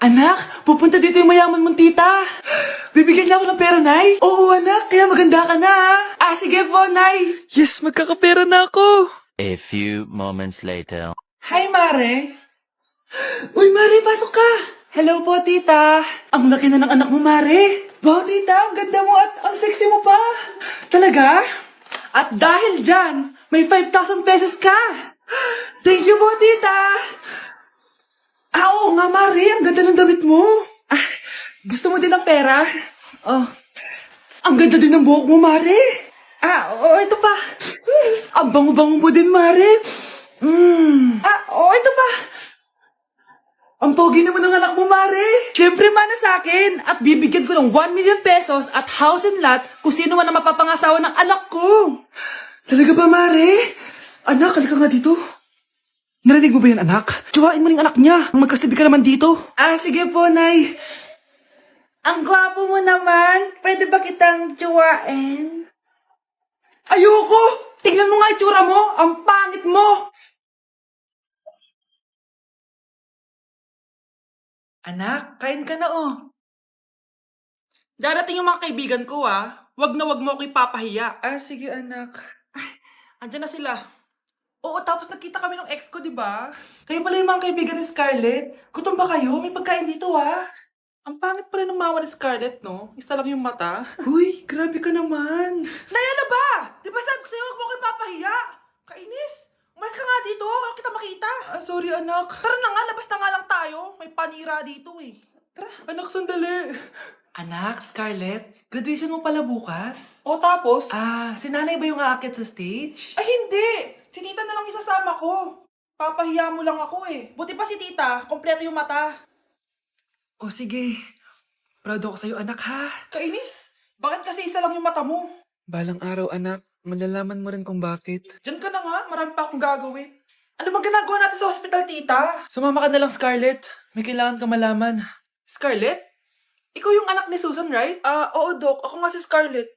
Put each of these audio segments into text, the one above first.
Anak, pupunta dito yung mayaman mong tita. Bibigyan niya ako ng pera, Nay. Oo, anak, kaya maganda ka na, ha? Sige po, Nay. Yes, magkakapera na ako. A few moments later. Hi, Mare. Uy, Mare, pasok ka. Hello po, tita. Ang laki na ng anak mo, Mare. Wow, tita, ang ganda mo at ang sexy mo pa. Talaga? At dahil dyan, may 5,000 pesos ka. Thank you po, tita. Oo nga, Mare, ang ganda ng damit mo. Gusto mo din ng pera? Oh, ang ganda din ng buhok mo, Mare. Ito pa. Ang bango-bango mo din, Mare. Ito pa. Ang pogi naman ng anak mo, Mare. Siyempre, mana sa akin. At bibigyan ko ng 1 million pesos at house and lot kung sino man ang mapapangasawa ng anak ko. Talaga ba, Mare? Anak, halika nga dito. Narinig mo ba yan, anak? Tsuhain mo rin anak niya. Magkasibi ka naman dito. Sige po, Nay. Ang gwapo mo naman. Pwede ba kitang tsuhain? Ayoko! Tingnan mo nga itsura mo. Ang pangit mo. Anak, kain ka na, oh. Darating yung mga kaibigan ko, ah. Wag na wag mo ako ipapahiya. Sige, anak. Andyan na sila. Oo, tapos nagkita kami ng ex ko, di ba? Kayo pala yung mga kaibigan ni Scarlett. Gutom ba kayo? May pagkain dito, ah. Ang pangit pala ng mama ni Scarlett, no? Isa lang yung mata. Huy, grabe ka naman. Naya na ba? Di ba sabi ko sa'yo, huwag mo ko ipapahiya? Kainis. Umalis ka nga dito. Huwag kita makita. Sorry, anak. Tara na nga, labas na nga lang tayo. May panira dito, eh. Tara. Anak, sandali. Anak, Scarlett, graduation mo pala bukas? O tapos? Si nanay ba yung aakit sa stage? Ay, hindi! Si tita na lang isasama ko. Papahiya mo lang ako eh. Buti pa si tita, kompleto yung mata. O sige, proud ako sa'yo anak ha. Kainis, bakit kasi isa lang yung mata mo? Balang araw, anak. Malalaman mo rin kung bakit. Diyan ka na nga, marami pa akong gagawin. Ano bang ginagawa natin sa hospital, tita? Sumama ka na lang, Scarlett. May kailangan ka malaman. Scarlett? Ikaw yung anak ni Susan, right? Oo, Doc. Ako nga si Scarlett.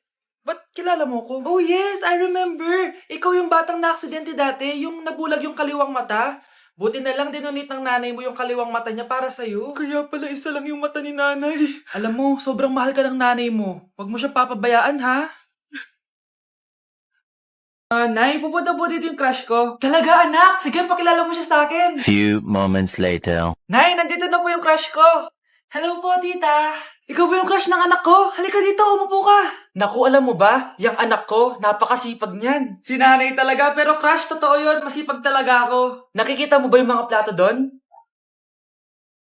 Ba't kilala mo ko? Oh, yes. I remember. Ikaw yung batang na-aksidente dati. Yung nabulag yung kaliwang mata. Buti na lang dinonate ng nanay mo yung kaliwang mata niya para sa'yo. Kaya pala isa lang yung mata ni nanay. Alam mo, sobrang mahal ka ng nanay mo. Huwag mo siyang papabayaan, ha? Nay, pupunta po dito yung crush ko. Talaga, anak? Sige, pakilala mo siya sa akin. Few moments later. Nay, nandito na po yung crush ko. Hello po, tita. Ikaw ba yung crush ng anak ko? Halika dito, umupo ka. Naku, alam mo ba? Yung anak ko, napakasipag niyan. Si nanay talaga, pero crush, totoo yun. Masipag talaga ako. Nakikita mo ba yung mga plato doon?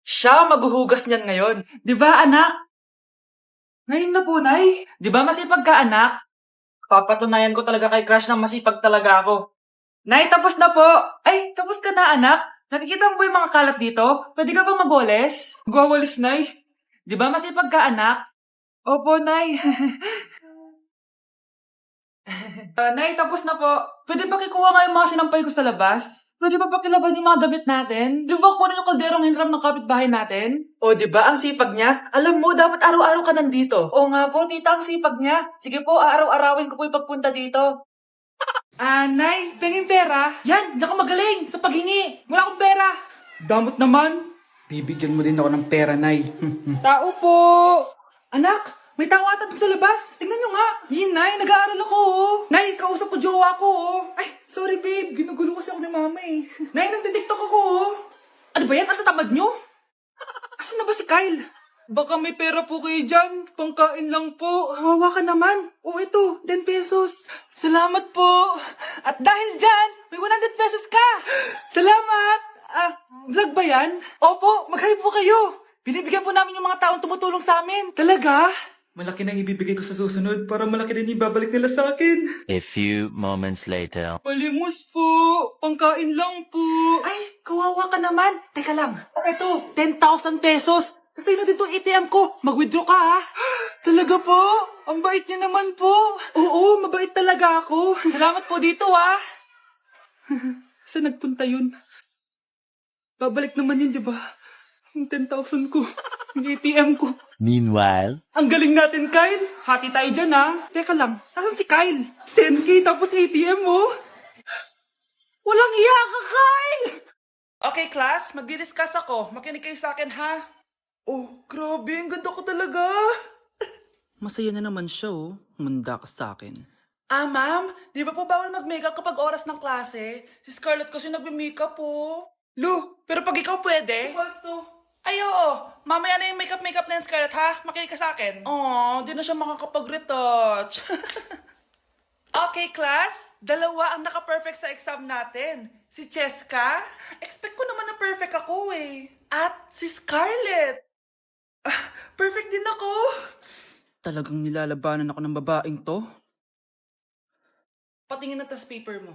Siya maghuhugas niyan ngayon. Di ba, anak? Ngayon na po, Nay. Di ba masipag ka, anak? Papatunayan ko talaga kay crush na masipag talaga ako. Nay, tapos na po. Ay, tapos ka na, anak. Nakikita mo ba yung mga kalat dito? Pwede ka bang magwalis? Magwawalis, Nay. Di ba masipag ka, anak? Opo, Nay. Nay, tapos na po. Pwede pa kikuha nga yung mga sinampay ko sa labas? Pwede pa pakilaban yung mga damit natin? Di ba kunin yung kalderong hinram ng kapitbahay natin? O, di ba ang sipag niya? Alam mo, dapat araw-araw ka nandito. O nga po, tita, ang sipag niya. Sige po, araw-arawin ko po yung pagpunta dito. Nay, pengin pera? Yan, diyan ka magaling sa paghingi. Wala akong pera. Damot naman. Bibigyan mo din ako ng pera, Nay. Tao po! Anak, may tao ata dun sa labas. Tingnan nyo nga. Nay, nag-aaral ako, oh. Nay, kausap ko jowa ko, oh. Ay, sorry, babe. Ginugulo kasi ako ni mama, eh. Nay, nagtitiktok ako, oh. Ano ba yan? Ang tatamad nyo? Asan na ba si Kyle? Baka may pera po kayo dyan. Pangkain lang po. Hawa ka naman. O ito, 10 pesos. Salamat po. At dahil dyan, may 100 pesos ka. Salamat. Vlog ba yan? Opo, mag-hi po kayo. Binibigyan po namin yung mga taong tumutulong sa amin. Talaga? Malaki na ibibigay ko sa susunod para malaki din ibabalik nila sa akin. A few moments later. Palimos po. Pangkain lang po. Ay, kawawa ka naman. Teka lang. Ito, 10,000 pesos. Kasi na dito ATM ko. Mag-withdraw ka, ha? Talaga po? Ang bait niya naman po. Oo, mabait talaga ako. Salamat po dito, ha? Saan nagpunta yun? Babalik naman yun, di ba? Yung 10,000 ko. Yung ATM ko. Meanwhile. Ang galing natin, Kyle. Hati tayo dyan, ha? Teka lang, nasan si Kyle? 10K tapos ATM, oh. Walang iya ka, Kyle! Okay, class, magdi-discuss ako. Makinig kayo sa akin, ha? Oh, grabe. Ang ganda ko talaga. Masaya na naman siya oh. Manda ka sa akin. Ah, ma'am, di ba po bawal mag-makeup kapag oras ng klase? Si Scarlett kasi nagme-makeup po. Lu, pero pag ikaw pwede? Basto. Ay, oo. Mamaya na yung makeup na yung Scarlett, ha? Makinig ka sa akin. Aw, di na siya makakapag-retouch. Okay, class. Dalawa ang naka-perfect sa exam natin. Si Cheska. Expect ko naman na perfect ako eh. At si Scarlett. Ah, perfect din ako. Talagang nilalabanan ako ng babaeng to? Patingin na test paper mo.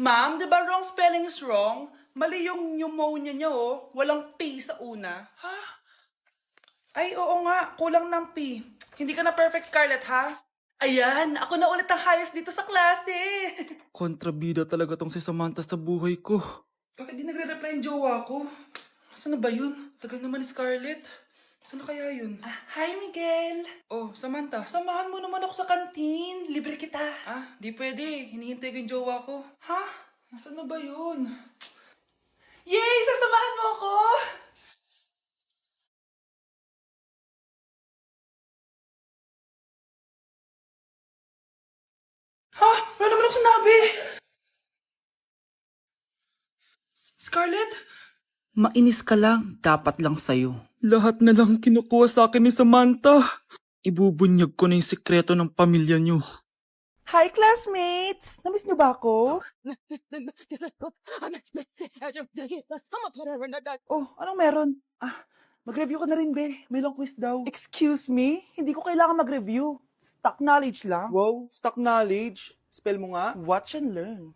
Ma'am, di ba wrong spelling is wrong? Mali yung pneumonia niya, oh. Walang P sa una. Ha? Ay, oo nga. Kulang ng P. Hindi ka na perfect, Scarlett, ha? Ayan, ako na ulit ang highest dito sa klase. Kontrabida talaga tong si Samantha sa buhay ko. Bakit di nagre-reply yung jowa ko? Saan na ba yun? Tagal naman ni Scarlett. Saan na kaya yun? Hi, Miguel! Oh, Samantha. Samahan mo naman ako sa kantin. Libre kita. Di pwede. Hinihintay ko yung jowa ko. Ha? Nasaan na ba yun? Yay! Sasamahan mo ako! Ha? Wala naman ako sinabi! Scarlett? Mainis ka lang, dapat lang sa'yo. Lahat na lang kinukuha sa akin ni Samantha. Ibubunyag ko na yung sikreto ng pamilya niyo. Hi, classmates! Namiss niyo ba ako? Oh, anong meron? Mag-review ka na rin, be. May long quiz daw. Excuse me? Hindi ko kailangan mag-review. Stock knowledge lang. Wow, stock knowledge. Spell mo nga. Watch and learn.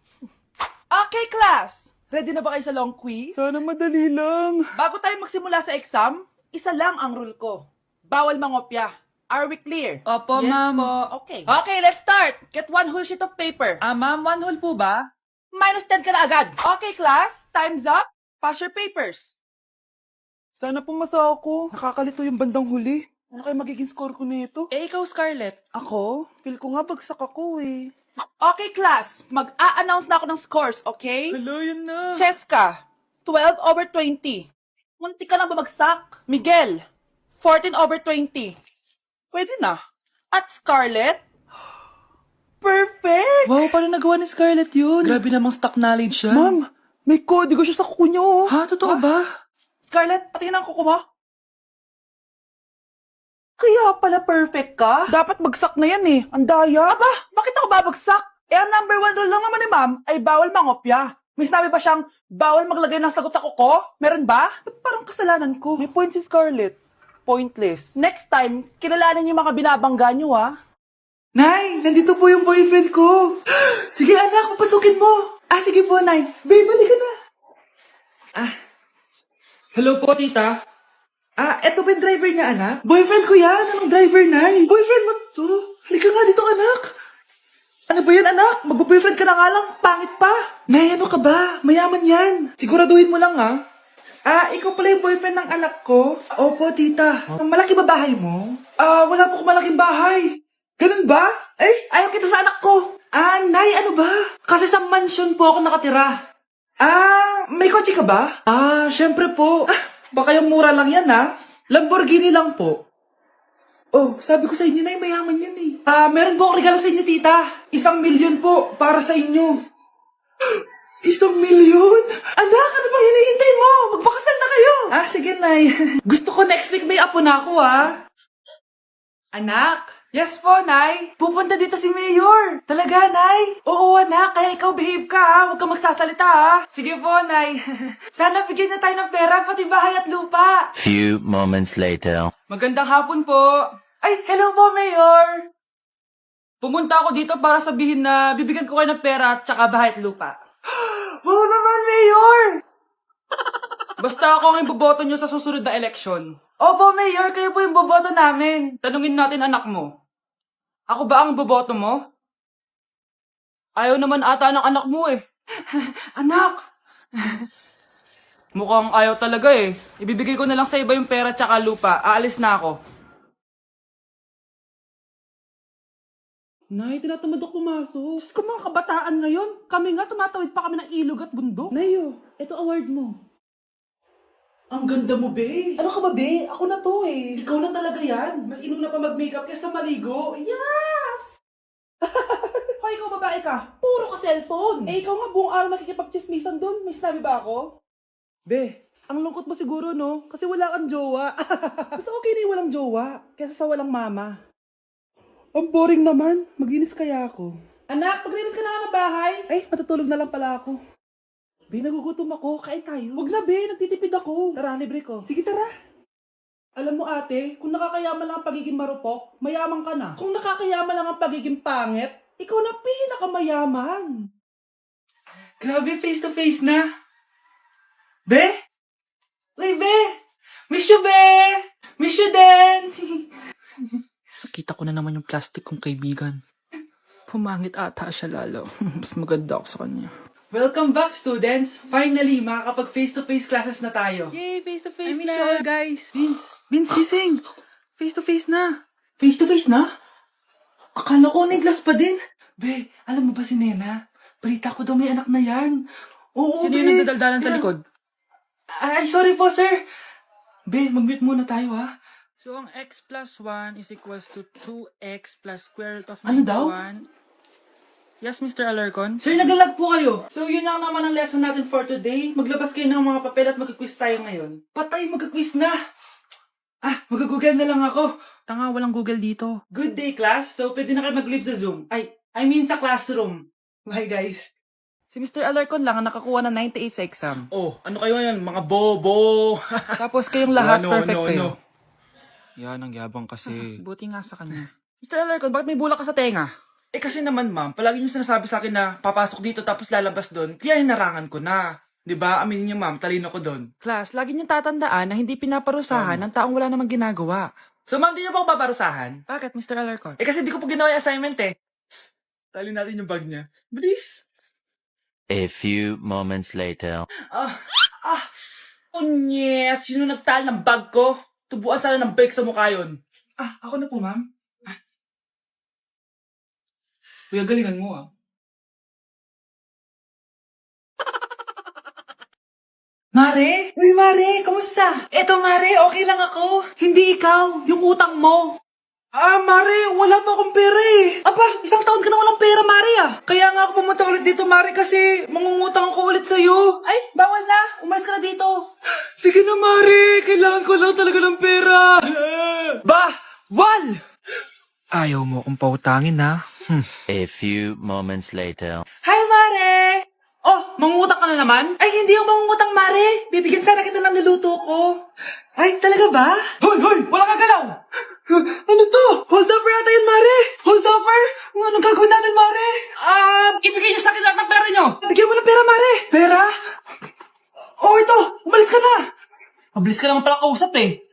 Okay, class! Ready na ba kayo sa long quiz? Sana madali lang. Bago tayo magsimula sa exam, isa lang ang rule ko. Bawal mangopya. Are we clear? Opo, Yes ma'am. po. Okay. Okay, let's start. Get one whole sheet of paper. Ma'am, 1 whole po ba? Minus 10 ka na agad. Okay, class. Time's up. Pass your papers. Sana pumasa ako. Nakakalito yung bandang huli. Ano kaya magiging score ko nito? Eh, ikaw, Scarlett. Ako? Feel ko nga bagsak ako eh. Okay, class. Mag-a-announce na ako ng scores, okay? Hello, yun na. Cheska, 12/20. Munti ka lang bumagsak. Miguel, 14/20. Pwede na. At Scarlett, perfect! Wow, paano nagawa ni Scarlett yun? Grabe namang stock knowledge siya. Ma'am, may kodigo siya sa kuko niyo. Oh. Ha? Totoo ba? Scarlett, patingin ang kuko mo. Kaya pala perfect ka? Dapat bagsak na yan eh. Ang daya. Aba, bakit ako babagsak? Eh, ang number 1 rule lang naman ni ma'am ay bawal mangopya. May sinabi ba siyang bawal maglagay ng sagot sa kuko? Meron ba? Ba't parang kasalanan ko? May point si Scarlett. Pointless. Next time, kilalanin yung mga binabangga nyo, ha? Nay, nandito po yung boyfriend ko. Sige anak, papasukin mo. Sige po, Nay. Babe, balik ka na. Hello po, tita. Eto ba yung driver niya, anak? Boyfriend ko yan. Anong driver, Nay? Boyfriend mo to? Halika nga dito, anak. Ano ba yan, anak? Mag-boyfriend ka na nga lang. Pangit pa. Nay, ano ka ba? Mayaman yan. Siguraduhin mo lang, ha? Ikaw pala yung boyfriend ng anak ko? Opo, tita. Malaki ba bahay mo? Wala po akong malaking bahay. Ganun ba? Ayaw kita sa anak ko. Nay, ano ba? Kasi sa mansion po ako nakatira. May kotse ka ba? Syempre po. Baka yung mura lang yan, ha? Lamborghini lang po. Oh, sabi ko sa inyo na mayaman yan eh. Meron po akong regalo sa inyo, tita. 1,000,000 po para sa inyo. 1,000,000? Anak, ano bang hinihintay mo? Magpakasal na kayo. Sige, Nay. Gusto ko next week may apo na ako, ha? Anak? Yes po, Nay. Pupunta dito si Mayor. Talaga, Nay? Oo, anak. Kaya ikaw behave ka, ha? Huwag kang magsasalita, ha? Sige po, Nay. Sana bigyan niya tayo ng pera, pati bahay at lupa. Few moments later. Magandang hapon po. Ay, hello po, Mayor. Pumunta ako dito para sabihin na bibigyan ko kayo ng pera at saka bahay at lupa. Oo naman, Mayor! Basta ako ang iboboto nyo sa susunod na eleksyon. Opo, Mayor, kayo po yung boboto namin. Tanungin natin anak mo. Ako ba ang boboto mo? Ayaw naman ata ng anak mo eh. Anak! Mukhang ayaw talaga eh. Ibibigay ko na lang sa iba yung pera tsaka lupa. Aalis na ako. Nay, tinatamad ako pumasok. Diyos ko mga kabataan ngayon, kami nga tumatawid pa kami ng ilog at bundok. Nayo, ito award mo. Ang ganda mo, be. Ano ka ba, be? Ako na to eh. Ikaw na talaga yan. Mas inuna pa mag-makeup kaysa maligo. Yes! Hoy, ikaw babae ka. Puro ka cellphone. Eh, ikaw nga buong araw nakikipagchismisan dun. May sinabi ba ako? Be, ang lungkot mo siguro, no? Kasi wala kang jowa. Mas okay na yung walang jowa kaysa sa walang mama. Ang boring naman. Maginis kaya ako. Anak, maglinis ka na nga ng bahay. Ay, matutulog na lang pala ako. Be, nagugutom ako. Kain tayo. Huwag na, be. Nagtitipid ako. Tara, libre ko. Sige, tara. Alam mo, ate, kung nakakayaman lang ang pagiging marupok, mayaman ka na. Kung nakakayaman lang ang pagiging pangit, ikaw na pinakamayaman. Grabe, face to face na. Be? Uy, be! Miss you, be! Miss you din! Nakita ko na naman yung plastic kong kaibigan. Pumangit ata siya lalo. Mas maganda ako sa kanya. Welcome back, students! Finally, makakapag face-to-face classes na tayo. Yay! Face-to-face na! I miss you all, guys! Vince, gising! Face-to-face na! Face-to-face na? Akala ko neglas pa din. Be, alam mo ba si Nena? Balita ko daw may anak na yan. Oo, Sino be. yung nagdadaldalan sa likod? Ay, sorry po, sir. Be, mag-mute muna tayo, ha? So, ang x plus 1 is equals to 2x plus square root of 91. Ano daw? Yes, Mr. Alarcon? Sir, nagalag po kayo. So, yun lang naman ang lesson natin for today. Maglabas kayo ng mga papel at mag-quiz tayo ngayon. Patay, mag-quiz na! Mag-google na lang ako. Tanga, walang Google dito. Good day, class. So, pwede na kayo mag-live sa Zoom. I mean sa classroom. Bye, guys. Si Mr. Alarcon lang ang nakakuha ng 98 sa exam. Oh, ano kayo yan? Mga bobo! Tapos kayong lahat, Ano, perfect ano, kayo. Yan, ang yabang kasi. Buti nga sa kanya. Mr. Alarcon, bakit may bulak ka sa tenga? Eh kasi naman ma'am, palagi niyo sinasabi sa akin na papasok dito tapos lalabas doon, kaya hinarangan ko na. 'Di ba? Aminin niyo ma'am, talino ko doon. Class, lagi niyong tatandaan na hindi pinaparusahan ng taong wala namang ginagawa. So ma'am, di niyo pa ako paparusahan? Bakit, Mr. Alarcon? Eh kasi di ko po ginawa yung assignment eh. Psst, tali natin yung bag niya. Bilis! A few moments later. Unyes! Sino nagtal ng bag ko? Tubuan sana ng bike sa mukha yun. Ako na po, ma'am. Kuya, galingan mo, Mare? Uy, Mare, kamusta? Eto, Mare, okay lang ako. Hindi ikaw, yung utang mo. Mare, wala pa akong pera eh. Aba, isang taon ka na walang pera, Mare Kaya nga ako pumunta ulit dito, Mare, kasi mangungutang ako ulit sa'yo. Ay, bawal na. Umalis ka na dito. Sige na, Mare. Kailangan ko lang talaga ng pera. Wal! Ayaw mo kong pautangin, ha? A few moments later. Hi, Mare! Oh, mangungutang ka na naman? Ay, hindi ako mangungutang, Mare. Bibigyan sana kita ng niluto ko. Ay, talaga ba? Hoy! Wala kang galaw! Ano to? Hold upper yata yun, Mare! Hold upper? Anong gagawin natin, Mare? Ibigay niyo sa akin lahat ng pera niyo! Bigyan mo ng pera, Mare! Pera? Oh, ito! Umalis ka na! Mabilis ka naman palang kausap eh.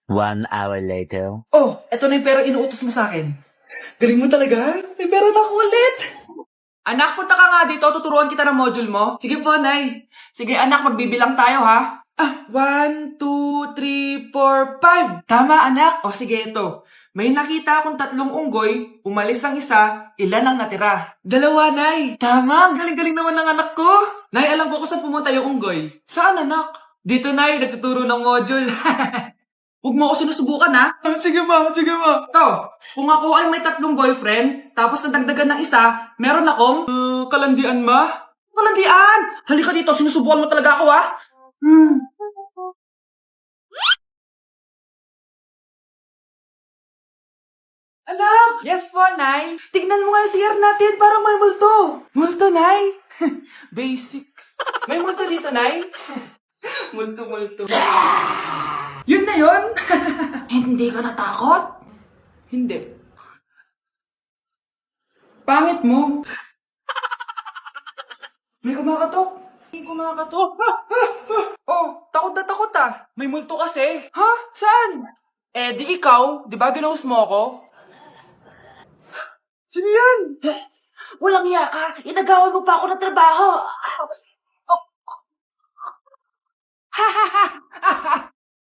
1 hour later. Oh, eto na yung pera inuutos mo sa akin. Galing mo talaga? May pera na ako ulit! Anak, punta ka nga dito. Tuturuan kita ng module mo. Sige po, Nay. Sige, anak, magbibilang tayo, ha? 1, 2, 3, 4, 5. Tama, anak. O sige, ito. May nakita akong 3 unggoy, umalis ang isa, ilan ang natira? 2, Nay. Tama, galing-galing naman ng anak ko. Nay, alam ko kung saan pumunta yung unggoy. Saan, anak? Dito, Nay, nagtuturo ng module. Huwag mo ako sinusubukan, ha? Sige, ma. Ito, kung ako ay may 3 boyfriend, tapos nadagdagan ng isa, meron akong... Kalandian, ma? Kalandian! Halika dito, sinusubukan mo talaga ako, ha? Anak! Yes po, Nay. Tignan mo nga yung CR natin, parang may multo. Multo, Nay? Basic. May multo dito, Nay. Multo. Yun na yun? Hindi ka natakot? Hindi. Pangit mo. May kumakatok. Oh, takot na takot, ah. May multo kasi. Ha? Saan? Eh, di ikaw. Di ba ginost mo ako? Sino yan? Walang iya ka. Inagawan mo pa ako ng trabaho.